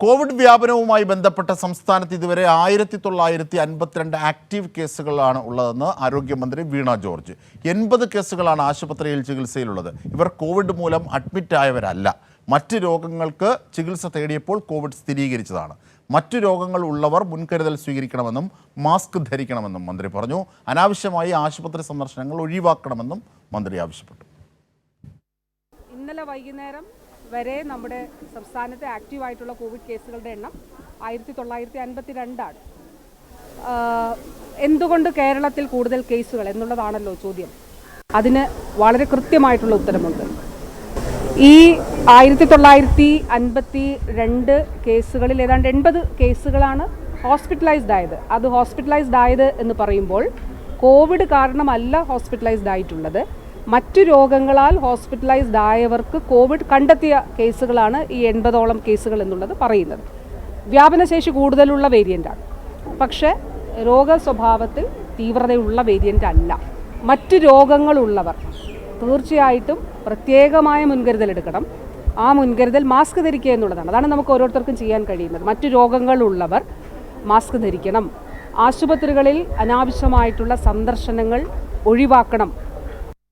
Covid വ്യാപനവുമായി ബന്ധപ്പെട്ട സംസ്ഥാനത്ത് ഇതുവരെ 1952 ആക്റ്റീവ് കേസുകളാണ് ഉള്ളതെന്ന് ആരോഗ്യമന്ത്രി വീണ ജോർജ്. 80 കേസുകളാണ് ആശുപത്രിയിൽ ചികിത്സയിലുള്ളത്. ഇവർ കോവിഡ് മൂലം അഡ്മിറ്റ് ആയവരല്ല. മറ്റ് രോഗങ്ങൾക്ക് ചികിത്സ തേടിയപ്പോൾ കോവിഡ് സ്ഥിരീകരിച്ചതാണ്. മറ്റു രോഗങ്ങൾ ഉള്ളവർ മുൻകരുതൽ സ്വീകരിക്കണമെന്നും മാസ്ക് ധരിക്കണമെന്നും മന്ത്രി പറഞ്ഞു. അനാവശ്യമായി ആശുപത്രി സന്ദർശനങ്ങൾ ഒഴിവാക്കണമെന്നും മന്ത്രി ആവശ്യപ്പെട്ടു. ഇന്നലെ വൈകുന്നേരം വരെ നമ്മുടെ സംസ്ഥാനത്തെ ആക്റ്റീവായിട്ടുള്ള കോവിഡ് കേസുകളുടെ എണ്ണം 1952 ആണ്. എന്തുകൊണ്ട് കേരളത്തിൽ കൂടുതൽ കേസുകൾ എന്നുള്ളതാണല്ലോ ചോദ്യം. അതിന് വളരെ കൃത്യമായിട്ടുള്ള ഉത്തരമുണ്ട്. ഈ 1952 കേസുകളിൽ ഏതാണ്ട് 80 കേസുകളാണ് ഹോസ്പിറ്റലൈസ്ഡ് ആയത്. അത് ഹോസ്പിറ്റലൈസ്ഡ് ആയത് എന്ന് പറയുമ്പോൾ കോവിഡ് കാരണമല്ല ഹോസ്പിറ്റലൈസ്ഡ് ആയിട്ടുള്ളത്. മറ്റു രോഗങ്ങളാൽ ഹോസ്പിറ്റലൈസ്ഡ് ആയവർക്ക് കോവിഡ് കണ്ടെത്തിയ കേസുകളാണ് ഈ 80ഓളം കേസുകൾ എന്നുള്ളത് പറയുന്നത്. വ്യാപനശേഷി കൂടുതലുള്ള വേരിയൻ്റാണ്, പക്ഷേ രോഗസ്വഭാവത്തിൽ തീവ്രതയുള്ള വേരിയൻ്റ് അല്ല. മറ്റു രോഗങ്ങളുള്ളവർ തീർച്ചയായിട്ടും പ്രത്യേകമായ മുൻകരുതൽ എടുക്കണം. ആ മുൻകരുതൽ മാസ്ക് ധരിക്കുക എന്നുള്ളതാണ്. അതാണ് നമുക്ക് ഓരോരുത്തർക്കും ചെയ്യാൻ കഴിയുന്നത്. മറ്റു രോഗങ്ങളുള്ളവർ മാസ്ക് ധരിക്കണം. ആശുപത്രികളിൽ അനാവശ്യമായിട്ടുള്ള സന്ദർശനങ്ങൾ ഒഴിവാക്കണം.